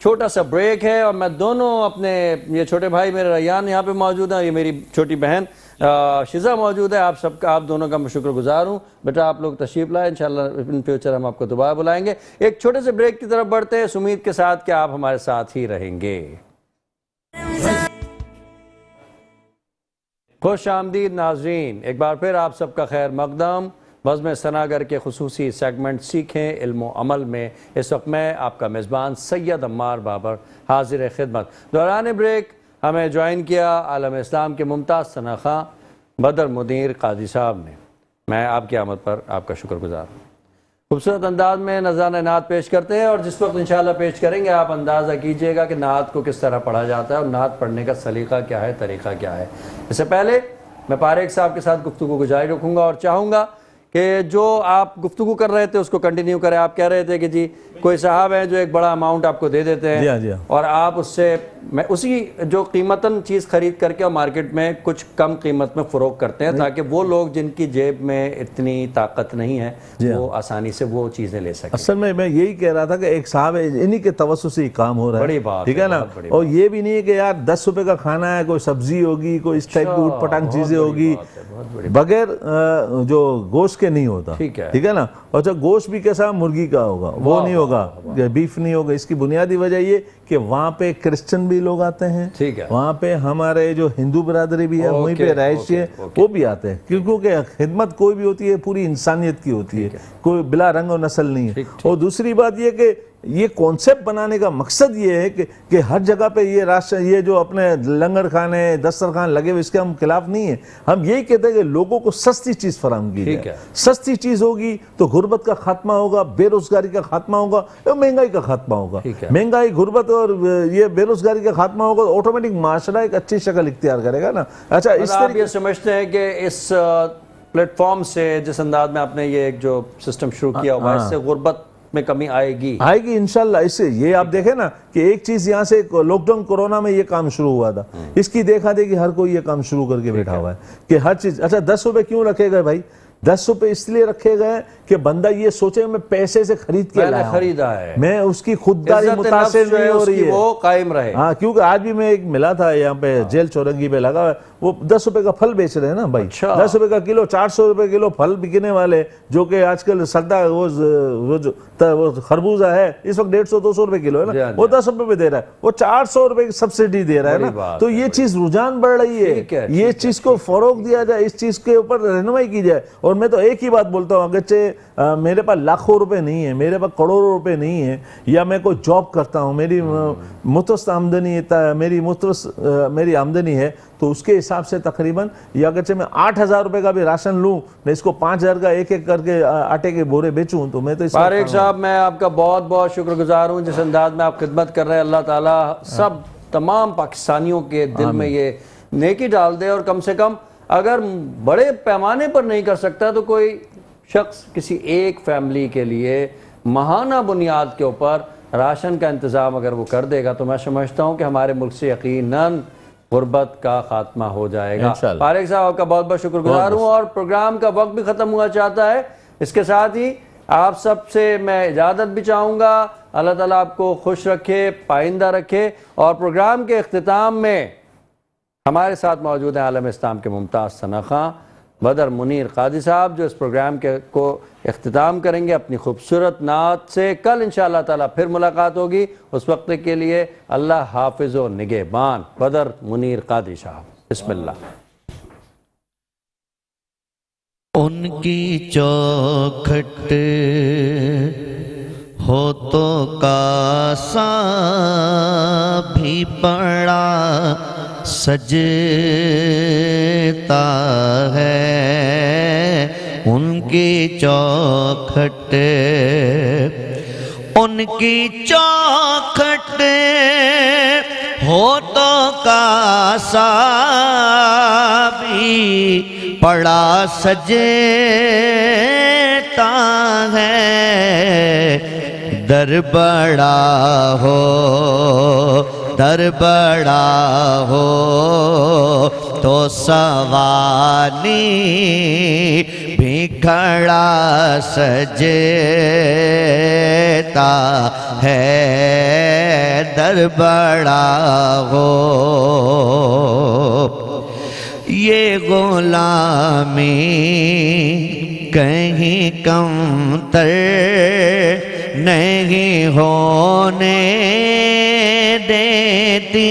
Speaker 1: چھوٹا سا بریک ہے اور میں دونوں اپنے یہ چھوٹے بھائی میرے ریان یہاں پہ موجود ہیں, یہ میری چھوٹی بہن شزا موجود ہے. آپ دونوں کا میں شکر گزار ہوں. بیٹا آپ لوگ تشریف لائیں, انشاءاللہ ان فیوچر ہم آپ کو دوبارہ بلائیں گے. ایک چھوٹے سے بریک کی طرف بڑھتے ہیں اس امید کے ساتھ کہ آپ ہمارے ساتھ ہی رہیں گے. خوش آمدید ناظرین, ایک بار پھر آپ سب کا خیر مقدم. بزم ثناگر کے خصوصی سیگمنٹ سیکھیں علم و عمل میں اس وقت میں آپ کا میزبان سید عمار بابر حاضر خدمت. دوران بریک ہمیں جوائن کیا عالم اسلام کے ممتاز ثنا خواں بدر منیر قاضی صاحب نے. میں آپ کی آمد پر آپ کا شکر گزار ہوں. خوبصورت انداز میں نذرانہ نعت پیش کرتے ہیں اور جس وقت انشاءاللہ پیش کریں گے آپ اندازہ کیجئے گا کہ نعت کو کس طرح پڑھا جاتا ہے اور نعت پڑھنے کا سلیقہ کیا ہے, طریقہ کیا ہے. اس سے پہلے میں پاریک صاحب کے ساتھ گفتگو کو جاری رکھوں گا اور چاہوں گا کہ جو آپ گفتگو کر رہے تھے اس کو کنٹینیو کریں. آپ کہہ رہے تھے کہ جی کوئی صاحب ہیں جو ایک بڑا اماؤنٹ آپ کو دے دیتے ہیں اور آپ اس سے اسی جو قیمتاً چیز خرید کر کے اور مارکیٹ میں کچھ کم قیمت میں فروخت کرتے ہیں تاکہ وہ لوگ جن کی جیب میں اتنی طاقت نہیں ہے وہ آسانی سے وہ چیزیں لے سکیں.
Speaker 7: اصل میں یہی کہہ رہا تھا کہ ایک صاحب ہے انہی کے توسط سے کام ہو رہا ہے.
Speaker 1: بڑی بات
Speaker 7: ٹھیک ہے نا, اور یہ بھی نہیں ہے کہ یار 10 روپے کا کھانا ہے, کوئی سبزی ہوگی, کوئی اس ٹائپ کی اوٹ پٹانگ چیزیں ہوگی, بغیر جو گوشت کے نہیں ہوتا. ٹھیک ہے نا. اچھا گوشت بھی کیسا مرغی کا ہوگا, وہ نہیں ہوگا, بیف نہیں ہوگا. اس کی بنیادی وجہ یہ کہ وہاں پہ کرسچن بھی لوگ آتے ہیں, وہاں پہ ہمارے جو ہندو برادری بھی ہے وہیں پہ رہائشی ہے وہ بھی آتے ہیں, کیونکہ خدمت کوئی بھی ہوتی ہے پوری انسانیت کی ہوتی ہے, کوئی بلا رنگ و نسل نہیں ہے. اور دوسری بات یہ کہ یہ کانسیپٹ بنانے کا مقصد یہ ہے کہ ہر جگہ پہ یہ جو اپنے لنگر خانے دسترخوان لگے ہوئے اس کے ہم خلاف نہیں ہیں. ہم یہی کہتے ہیں کہ لوگوں کو سستی چیز فراہم کی جائے. سستی چیز ہوگی تو غربت کا خاتمہ ہوگا, بے روزگاری کا خاتمہ ہوگا اور مہنگائی کا خاتمہ ہوگا. مہنگائی, غربت اور یہ بے روزگاری کا خاتمہ ہوگا تو آٹومیٹک معاشرہ ایک اچھی شکل اختیار کرے گا نا. اچھا اس
Speaker 1: آپ یہ سمجھتے ہیں کہ اس پلیٹ فارم سے جس انداز میں آپ نے یہ ایک جو سسٹم شروع کیا ہوا اس سے غربت میں کمی آئے گی
Speaker 7: انشاءاللہ. اس سے یہ آپ دیکھیں نا کہ ایک چیز یہاں سے لاک ڈاؤن کورونا میں یہ کام شروع ہوا تھا, اس کی دیکھا دیکھی ہر کوئی یہ کام شروع کر کے بیٹھا ہوا ہے کہ ہر چیز. اچھا 10 روپے کیوں رکھے گئے بھائی؟ 10 روپے اس لیے رکھے گئے کہ بندہ یہ سوچے میں پیسے سے خرید کے لایا
Speaker 1: خریدا ہے,
Speaker 7: میں اس کی خودداری متاثر نہیں ہو رہی ہے,
Speaker 1: وہ قائم رہے.
Speaker 7: ہاں کیونکہ آج بھی میں ایک ملا تھا یہاں پہ جیل چورنگی پہ لگا ہوا ہے, وہ 10 روپے کا پھل بیچ رہے ہیں نا بھائی. 10 روپے کا کلو, 400 روپے کلو پھل بکنے والے, جو کہ آج کل سردہ وہ خربوزہ ہے اس وقت 150-200 روپے کلو ہے نا, وہ 10 روپے پہ دے رہا ہے, وہ 400 روپے کی سبسڈی دے رہا ہے نا. تو یہ چیز رجحان بڑھ رہی ہے, یہ چیز کو فروغ دیا جائے, اس چیز کے اوپر رہنمائی کی جائے. اور میں تو ایک ہی بات بولتا ہوں, اگرچہ میرے پاس لاکھوں روپے نہیں ہیں, میرے پاس کروڑوں روپے نہیں ہیں, یا میں کوئی جاب کرتا ہوں, میری متوسط آمدنی میری آمدنی ہے, تو اس کے حساب سے تقریباً یا اگرچہ میں 8,000 روپے کا بھی راشن لوں, میں اس کو 5,000 کا ایک ایک کر کے آٹے کے بورے بیچوں, تو میں تو اس
Speaker 1: پاریک صاحب میں آپ کا بہت بہت شکر گزار ہوں جس انداز میں آپ خدمت کر رہے ہیں. اللہ تعالیٰ سب تمام پاکستانیوں کے دل میں یہ نیکی ڈال دے, اور کم سے کم اگر بڑے پیمانے پر نہیں کر سکتا تو کوئی شخص کسی ایک فیملی کے لیے ماہانہ بنیاد کے اوپر راشن کا انتظام اگر وہ کر دے گا تو میں سمجھتا ہوں کہ ہمارے ملک سے یقیناً غربت کا خاتمہ ہو جائے گا. پاریک صاحب آپ کا بہت بہت شکر گزار ہوں, اور پروگرام کا وقت بھی ختم ہوا چاہتا ہے. اس کے ساتھ ہی آپ سب سے میں اجازت بھی چاہوں گا. اللہ تعالیٰ آپ کو خوش رکھے, پائندہ رکھے. اور پروگرام کے اختتام میں ہمارے ساتھ موجود ہیں عالم اسلام کے ممتاز ثنا خواں بدر منیر قاضی صاحب, جو اس پروگرام کو اختتام کریں گے اپنی خوبصورت نعت سے. کل انشاءاللہ تعالیٰ پھر ملاقات ہوگی. اس وقت کے لیے اللہ حافظ و نگہبان. بدر منیر قاضی صاحب, بسم اللہ.
Speaker 5: ان کی چوکھٹ ہو تو کاسا بھی پڑا سجتا ہے, ان کی چوکھٹ, ان کی چوکھٹ ہو تو کاسا بھی پڑا سجتا ہے, در بڑا ہو در بڑا ہو تو سوانی
Speaker 8: بھی کھڑا سجتا ہے در بڑا ہو یہ غلامی کہیں کم تر نہیں ہونے دیتی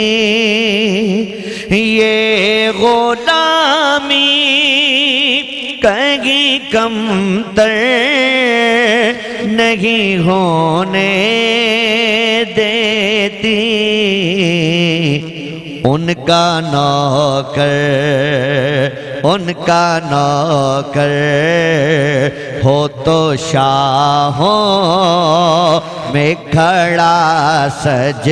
Speaker 8: یہ غلامی کہیں کم تر نہیں ہونے دیتی ان کا نوکر ہو تو شاہوں میں کھڑا سجتا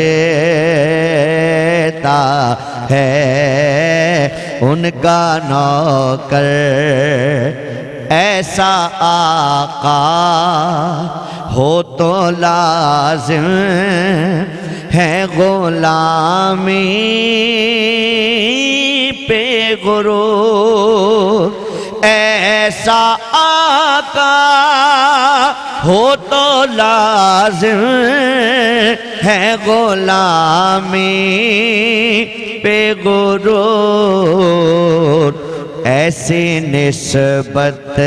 Speaker 8: ہے ان کا نوکر ایسا آقا ہو تو لازم ہے غلامی پہ غرور ایسا آقا ہو تو لازم ہے غلامی پہ غرور ایسی نسبت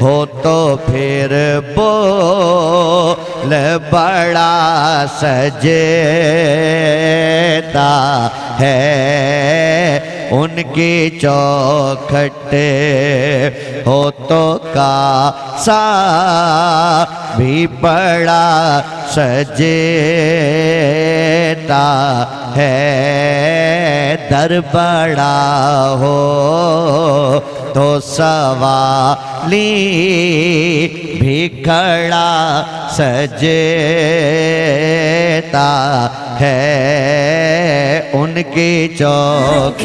Speaker 8: ہو تو پھر بول بڑا سجتا ہے ان کی چوکھٹ ہو تو کاسا بھی بڑا سجتا ہے در بڑا ہو تو سوالی بھی کھڑا سجتا ہے ان کی چوک